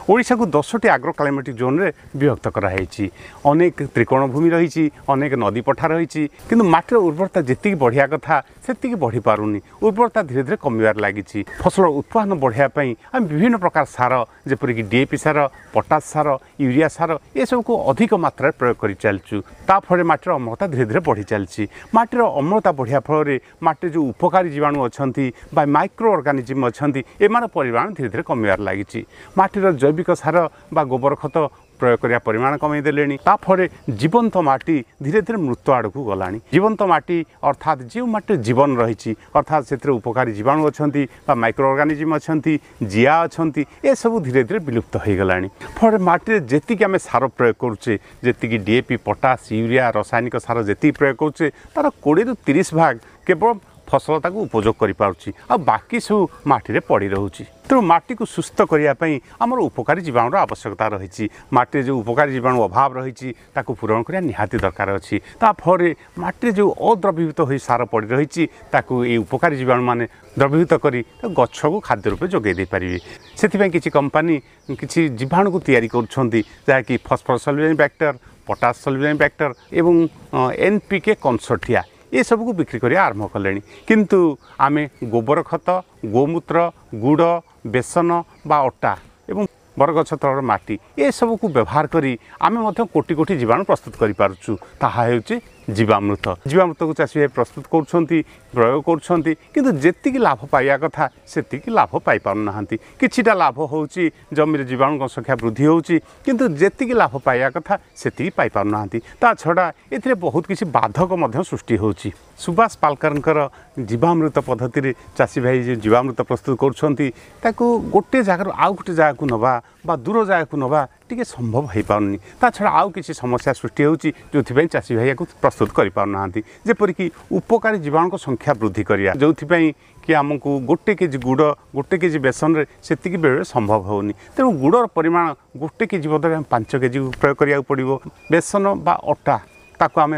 ओडिशा को 10टी आग्रो climatic zone रे विभक्त कराई अनेक त्रिकोण भूमि रही अनेक नदी पठा रही किंतु माटीर उर्वरता जी बढ़िया कथा से बढ़ी पारुनी उर्वरता धीरे धीरे कमिबार लगी फसल उत्पादन बढ़ाई आम विभिन्न प्रकार सार जेपरिक डीएपी सार पोटास सार यूरिया सार ये सब को अधिक मात्रा प्रयोग कर चलचु ताफल माटीर अम्लता धीरे धीरे बढ़ी चलती माटीर अम्लता बढ़िया फल माटी जो उपकारी जीवाणु अच्छा माइक्रो ऑर्गेनिज्म अच्छा एम परिमाण धीरे धीरे कमिबार लगी माटीर जैविक सार बा गोबर खत प्रयोग करने परिमाण कमीदे ताफल जीवंत माटी धीरे धीरे मृत आड़ को गला जीवंत माटी अर्थात जो माटी जीवन रही अर्थात से उपकारी जीवाणु अच्छा माइक्रो ऑर्गेनिज्म अच्छा जिया अच्छा ये सब धीरे धीरे विलुप्त हो गला फल माटी जी आम सार प्रयोग करुचे जी डीएपी पोटास यूरिया रासायनिक सार जी प्रयोग करुचे तार 20 ରୁ 30 भाग केवल फसल ताक उपयोग करें आ बाकी सब माटी पड़ रोचे तेणु माटी को सुस्थ करने आमर उपकारी जीवाणुर आवश्यकता रही माटी जो उपकारी जीवाणु अभाव रही पूरण करने निहाती दरकार अच्छी फल माटी जो अद्रवीभूत हो सार पड़ रही ये उपकारी जीवाणु मैंने द्रवीभूत कर गछ को खाद्य रूप जोगे दे पारे से किसी कंपानी किसी जीवाणु को तैयारी करी फॉस्फोरस सल्युबल बैक्टर पोटास सल्युबल बैक्टर एवं एनपीके कंसोर्टिया ये सब को बिक्री कर आरंभ कले किंतु आमे गोबर खत गोमूत्र गुड़ बेसन बा अटा एवं बरगछ तलर माटी ये सब को व्यवहार करी आमे कोटि कोटि जीवाणु प्रस्तुत करि पारुछु ताहा हेउचे जीवामृत जीवामृत को चाषी भाई प्रस्तुत करुँच प्रयोग करुँच किंतु जेतिकी लाभ पाइबा कथा सेतिकी लाभ पाई पारना किछिटा लाभ होउची जमीर जीवाणु संख्या वृद्धि होउची किंतु जेतिकी लाभ पाइबा कथा सेतिकी पाई पारना ता छड़ा एथिरे बहुत किछि बाधक मध्य सृष्टि होउची सुभाष पालकरंकर जीवामृत पद्धति रे चाषी भाई जो जीवामृत प्रस्तुत करुँच ताकू गोटे जगार आउ गोटे जगह को नवा बा दूर जगह को नवा टिके संभव हो पारनी ता छड़ा आउ किछि समस्या सृष्टि होउची जोथि चाषी भाई को प्रस्तुत कर पारना जेपरिक उपकारी जीवाणु संख्या वृद्धि करिया जोथि कि आमको गोटे केजी गुड़ गोटे केजी बेसन से बेले संभव होनी तेणु गुड़र परिमाण गोटे केजी बदले 5 केजी प्रयोग करिया पड़ो बेसन बा अटा ताको आम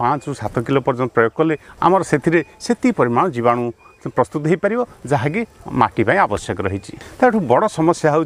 5 ରୁ 7 किलो पर्यंत प्रयोग कले आमर से परिमाण जीवाणु प्रस्तुत हो पार जहाँकि माटी आवश्यक रही बड़ समस्या हूँ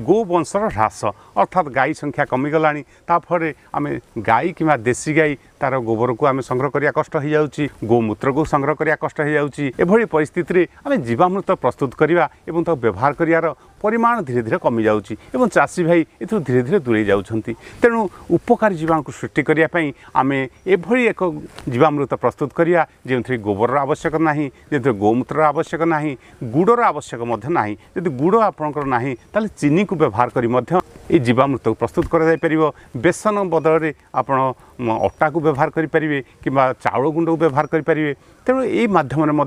गोवंशर ह्रास अर्थात गाई संख्या कमीगला ताफल आम गाई कि देशी गाई तार गोबर को आम संग्रह करिया कष्ट हो जाउची गोमूत्र को संग्रह करिया कष्ट हो जाउची एभली परिस्थिति रे आम जीवामृत प्रस्तुत करिया एवं ताको व्यवहार करियार परिमाण धीरे धीरे कमी जाउची एवं चाषी भाई एथु धीरे धीरे दूरे जाउछंती तेणु उपकारी जीवाणु को सृष्टि करिया पई आमे एभली एक जीवामृत प्रस्तुत करिया जेंथि गोबर आवश्यक नाही जेंथि गोमूत्र आवश्यक नाही गुड़र आवश्यक मध्य नाही यदि गुड़ आपणकर नाही ताले चीनी को व्यवहार करी मध्य ए जीवामृत को प्रस्तुत करा जाय परिबो बेसन बदल रे आपण अटा को व्यवहार करि परिबे किबा चाउल गुंड को व्यवहार करि परिबे तेणु यही माध्यम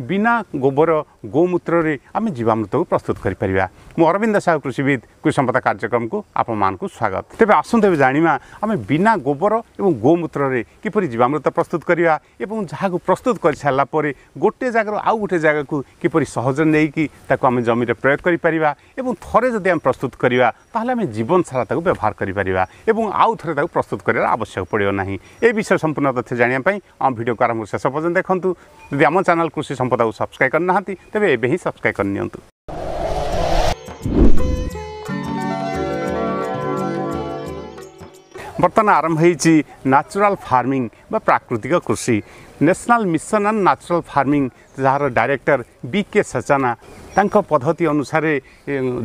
बिना गोबर गोमूत्र रे आम जीवामृत को प्रस्तुत कर पारिबा मु अरविंद साहू कृषिविद कृषि संपदा कार्यक्रम को आपण मानकु स्वागत तेबे आसंते जानिमा आम बिना गोबर एवं गोमूत्र रे किपरि जीवामृत प्रस्तुत करिया एवं जहाँ को प्रस्तुत कर सारा पर गोटे जगह आउ गोटे जगह को किपरि सहज नहीं कि ताको आम जमी रे प्रयोग करि परिबा एवं थरे जदि आम प्रस्तुत करिया ताहले आम जीवन सारा ताको व्यवहार करि परिबा एवं आउ थरे ताको प्रस्तुत करिया आवश्यक पड़ियो नाही ए विषय संपूर्ण तथ्य जानिया पई आम वीडियो को आरंभ शेष पर्यंत देखंतु यदि आम चैनल कृषि संपदा को सब्सक्राइब करना तेबे एबे ही सब्सक्राइब कर नियंतु। बर्तमान आरंभ होईची नेचुरल फार्मिंग बा प्राकृतिक कृषि national mission on natural farming जार डायरेक्टर बीके सचाना तांको पद्धति अनुसार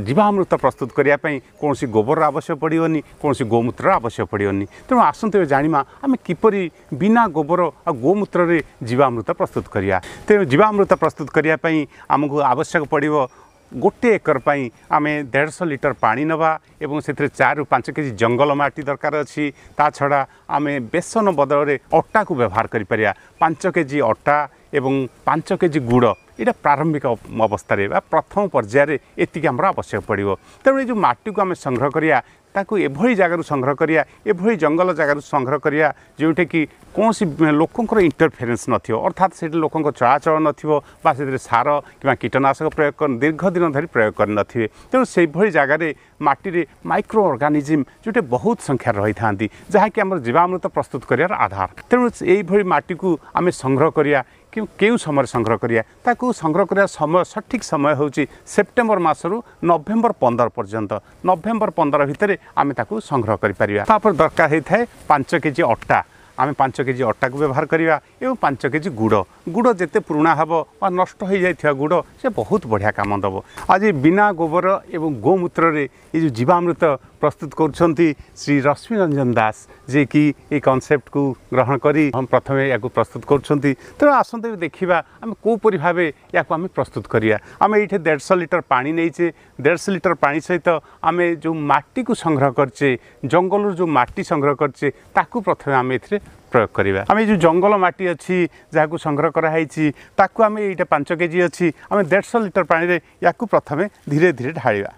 जीवामृत प्रस्तुत करने कौन गोबर आवश्यक पड़ोनी कौन गोमूत्र आवश्यक पड़ोनी तेणु आसंते जानिमा आम किपरि बिना गोबर आ गोमूत्र रे जीवामृत प्रस्तुत करिया तेणु जीवामृत प्रस्तुत करने आमको आवश्यक पड़ो गोटे एकर पाई आम 150 लिटर पानी नवा एवं से 4 ରୁ 5 केजी जंगल माटी दरकार अच्छी ता छड़ा आम बेसन बदल रे अटा को व्यवहार करि परिया 5 केजी अटा एवं 5 केजी गुड़ यहाँ प्रारंभिक अवस्था प्रथम पर्यायर एति आमर आवश्यक पड़ो तेणु ये माटी को आम संग्रह करिया ताकू एभली जगार संग्रह करिया एभली जंगल जगार संग्रह करिया जोटे कि कौन लोकंर इंटरफेरेन्स नथियो अर्थात से लोकंर चलाचल नथियो बा से सार कि कीटनाशक प्रयोग कर दीर्घ दिन धरी प्रयोग कर नथिबे तेणु से भली जगार माटी रे माइक्रो ऑर्गेनिज्म जोटे बहुत संख्या रही था जहाँकि आम जीवामृत प्रस्तुत करियार आधार तेणु यही माटी को आम संग्रह करिया कि केउ समय संग्रह करिया ताकू संग्रह करिया समय सठिक समय होची सेप्टेम्बर मासरू नवेम्बर 15 पर्यंत नवेम्बर 15 भितर आमे ताकू संग्रह करि परिया तापर दरकार हे थाए 5 केजी अट्टा आमे 5 केजी अट्टा को व्यवहार करिया एवं 5 केजी गुड़ जेते पुराना हबो और नष्ट हो जाइथिया गुड़ से बहुत बढ़िया काम दबो आज बिना गोबर एवं गोमूत्र रे ये जो जीवामृत प्रस्तुत करुछंती श्री रश्मि रंजन दास जे कि ये कॉन्सेप्ट को ग्रहण करी हम प्रथमे या प्रस्तुत करुछंती तो आसंते देखिबा आमे कोपरि भाबे या आमे प्रस्तुत करिया आमे एठे 150 लिटर पानी नैचे 150 लिटर पानी सहित आमे जो माटी को संग्रह करचे जंगल जो माटी संग्रह करचे ताकू प्रथमे आमे एथरे प्रयोग करिबा आमे जो जंगल माटी अछि जाकू संग्रह करा हैछि ताकू आमे एटा 5 केजी अछि आमे 150 लिटर पानी रे याकू प्रथमे धीरे धीरे ढाळिबा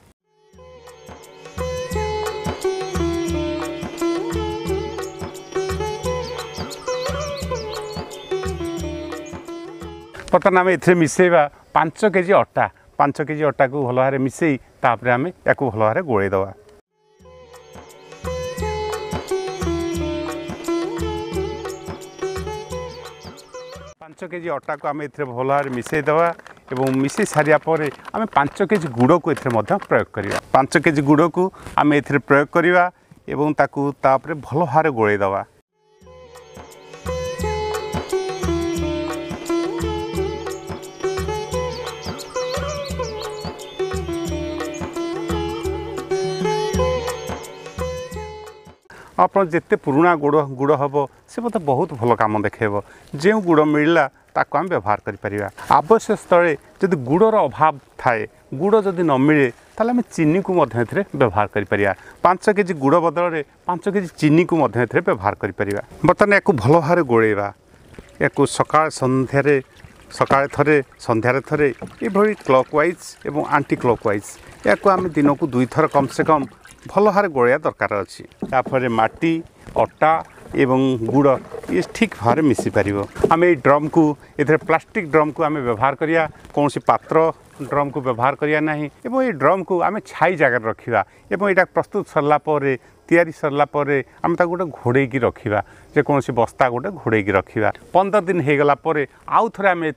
बर्तमान आम ए मिसेवा 5 केजी अट्टा 5 केजी अट्टा को भल भाव मिसई तापर आम या भल भाव गोड़े दवा 5 केजी अट्टा को आम ए भल भाव मिसई दवा एवं मिसई सारिया पर आम 5 केजी गुड़ को प्रयोग करिया 5 केजी गुड़ को आम ए प्रयोग करिया एवं ताकू तापर भल भाव गोड़े दवा आप जिते पुराना गुड़ हम से मतलब बहुत भल काम देखेब जो गुड़ मिलला ताको आम व्यवहार करें आवश्यक स्थले जदि गुड़र अभाव थाए गुड़ जदि न मिले ताले आम चीनी को व्यवहार करें 5 केजी गुड़ बदल में 5 केजी चीनी को व्यवहार करें बर्तमान या भल भाव गोड़ेवा या सकाळ संध्यारे सकाळे थरे संध्यारे थरे ये क्लॉकवाइज एवं आंटी क्लॉकवाइज या आम दिन को 2 थर कम से कम भल भाव गोड़िया दरकार अच्छी याफल माटी अट्टा एवं गुड़ ये ठीक भाव मिसी पार आम ये ड्रम को ये प्लास्टिक ड्रम को आम व्यवहार करिया कौन सी पात्र ड्रम को व्यवहार करिया नहीं एवं ये ड्रम को आम छाई जगह रखा एवं यहाँ प्रस्तुत सरला तैयारी सरला आम गोटे घोड़े रखा जेकोसी बस्ता गोटे घोड़े रखा 15 दिन हो गला आउ थे आम ए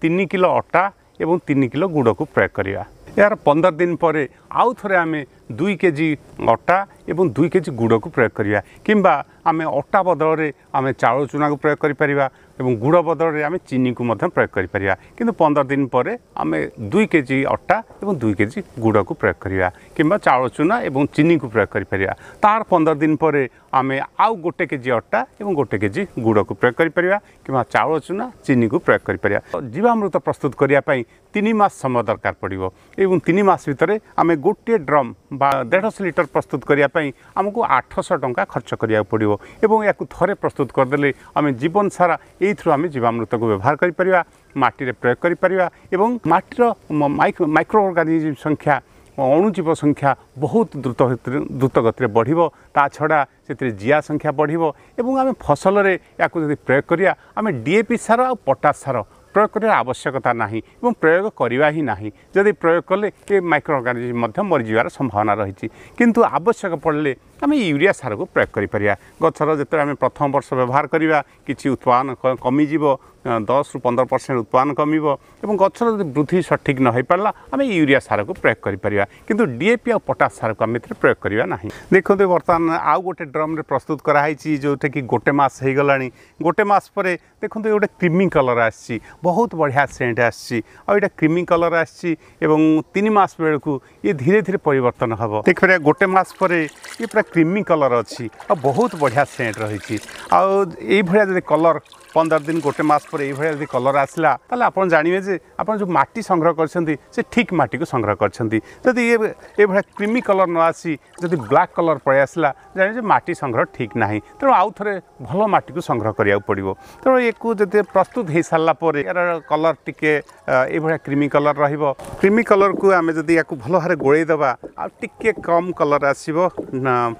3 किलो अट्टा एवं 3 किलो गुड़ को प्रयोग करिया यार 15 दिन पर आउ थे आम 2 केजी अट्टा एवं 2 केजी गुड़ को प्रयोग करिया किंबा आम अट्टा बदल में आम चाउल चूना को प्रयोग करिपरिया एवं गुड़ बदल में आम चीनी को प्रयोग करिपरिया किंतु 15 दिन पर आम 2 केजी अट्टा एवं 2 केजी गुड़ को प्रयोग करिया किंबा चाउल चूना एवं चीनी को प्रयोग करिपरिया तार 15 दिन पर आम आउ 1 केजी अट्टा एवं 1 केजी गुड़ को प्रयोग करिपरिया किंबा चाउल चूना चीनी को प्रयोग करिपरिया जीवामृत प्रस्तुत करिया पई 3 मास समय दरकार पड़िबो एवं 3 मास भितर आम गोटे ड्रम बा 150 लिटर प्रस्तुत करिया पई हमको 800 टंका खर्च करिया पड़िबो एवं याकू थरे प्रस्तुत करदेले आम जीवन सारा एथ्रु आम जीवामृत को व्यवहार करिपरिया माटी रे प्रयोग करिपरिया एवं माटीर माइक्रो ऑर्गेनिज्म संख्या अणुजीव संख्या बहुत द्रुत गति बढ़िबो ता छड़ा से जिया संख्या बढ़िबो एवं आम फसल रे याकू यदि प्रयोग करिया आम डीएपी सार और पोटाश सार प्रयोग कर आवश्यकता नहीं एवं प्रयोग करवा ही नहीं जदि प्रयोग कले ये माइक्रो ऑर्गेनिज्म मरीजार संभावना रही किंतु आवश्यक पड़े आम यूरिया सार को प्रयोग करिपरिया गछर जिते आम प्रथम वर्ष व्यवहार करवा कि उत्पादन कमिजिव 10 ରୁ 15% उत्पादन कमिब एवं गछर वृद्धि सठिक न हो पारा आम यूरिया सार को प्रयोग करिपरिया किंतु डीएपी और पोटाश सार को आम प्रयोग करवा नहीं देखो बर्तमान आउ गोटे ड्रम रे प्रस्तुत कराई जोटा कि गोटे मास हो गला गोटे मास पर देखो गोटे क्रीमी कलर आसी बहुत बढ़िया सेंट आटा क्रीमी कलर आसी 3 मास बेलू ये धीरे धीरे परिवर्तन हम देखिए गोटे मास पर ये पूरा क्रीमी कलर अच्छी और बहुत बढ़िया सेंट रही आया कलर 15 दिन गोटे मास पर यदि कलर आसला ताले आपन जानिबे जे आपन जो माटी संग्रह करछंती से ठीक माटी को संग्रह करछंती जदि ये भलिया क्रीमी कलर न आसी जदि ब्लैक कलर पळे आसला जानि जे माटी संग्रह ठीक नाही तेणु आउ थरे भलो माटी को संग्रह करिया पड़िबो तेणु एको जदि प्रस्तुत हे सारला पर यार कलर टिके ए भलिया क्रीमी कलर रहिबो क्रीमी कलर को आमे जदि याकू भलो हारे गोळेई दबा आ टिके कम कलर आसीबो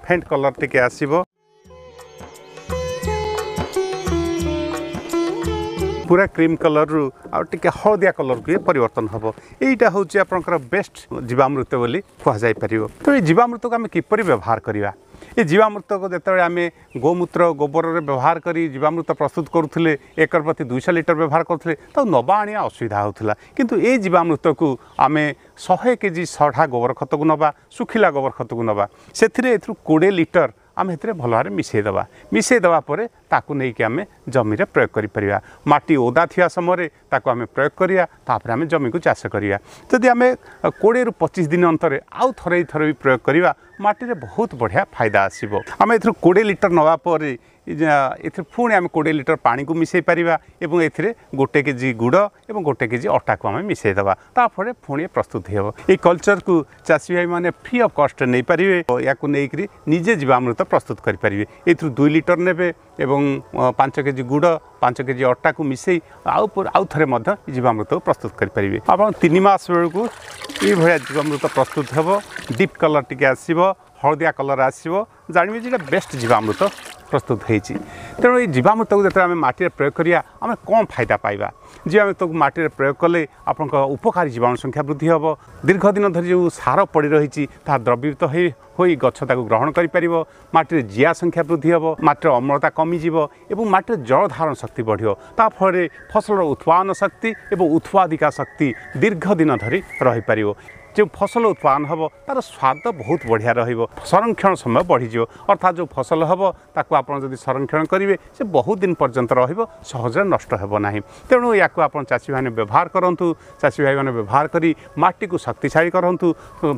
फेंट कलर टिके आसीबो पूरा क्रीम कलर रु आटे हलदिया कलर को परिवर्तन हम यहीटा हूँ आपंकर बेस्ट जीवामृत बोली कह जापर तो ये जीवामृत को आम किपर व्यवहार करवा ये जीवामृत को जिते आम गोमूत्र गोबर व्यवहार करी जीवामृत प्रस्तुत करुले एकर प्रति 200 लिटर व्यवहार करुले तो नवा आनिया असुविधा होता किंतु ये जीवामृत को आम 100 केजी सढ़ा गोबर खत को नवा सुखिला गोबर खत को नवा से 20 लिटर आम ए भल भाव मिसईदेवा ताकू नहीं कि आम जमी प्रयोग करिपरिया माटी ओदा थिया समय ताकू आम प्रयोग करिया तापर आम जमी को चाष करिया जदि आम 20 ରୁ 25 दिन अंतर आउ थरे थरे भी प्रयोग करिया माटी रे बहुत बढ़िया फायदा आसीबो आम ए 20 लिटर नवा पर पुणी आम 20 लिटर पानी को मिसई पारिबा एवं ए 1 केजी गुड़ और 1 केजी अटा को आम मिसईदेवा तापर पुणी प्रस्तुत हो ये कल्चर को चाषी भाई मैंने फ्री ऑफ कॉस्ट नहीं पारे या नहीं निजे जीवामृत प्रस्तुत करेंगे ये 2 लिटर ने एवं 5 केजी गुड़ 5 केजी अटा को मिसई आउ थे जीवामृत प्रस्तुत करेंगे आप 3 मास बेलू ये भाया जीवामृत प्रस्तुत हो डीप कलर टी आसो हलदिया कलर आसो जानवे जो बेस्ट जीवामृत प्रस्तुत होती तेणु ये जीवामृत को जो आम माटी प्रयोग करिया आम कौन फायदा पाइबा जीवामृत को माटी प्रयोग कले आपण उपकारी जीवाणु संख्या वृद्धि हम दीर्घ दिन धरी जो सार पड़ रही द्रवीभूत हो गछ ग्रहण कर माटी जिया संख्या वृद्धि हम माटी अम्लता कमिज और माटी जल धारण शक्ति बढ़ ताफल फसल उत्पादन शक्ति और उत्पादिका शक्ति दीर्घ दिन धरी रहीपर जो फसल उत्पादन हम तार स्वाद बहुत बढ़िया रहिबो संरक्षण समय बढ़ीज अर्थात जो फसल हम ताकू आप संरक्षण करेंगे से बहुत दिन पर्यंत रहिबो सहज नष्ट हेबो नाही तेणु या चाषी भाई व्यवहार करंतु चाषी भाई मैंने व्यवहार करी माटी को शक्तिशाली करंतु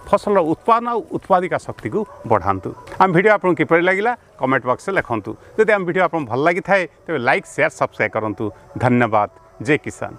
फसल उत्पादन और उत्पादिका शक्ति को बढ़ातु आम वीडियो आपको किपर लगिला कमेंट बॉक्स में लिखंतु जदि आम वीडियो आपको भल लगी थाए तेज लाइक शेयर सब्सक्राइब करंतु धन्यवाद जय किसान।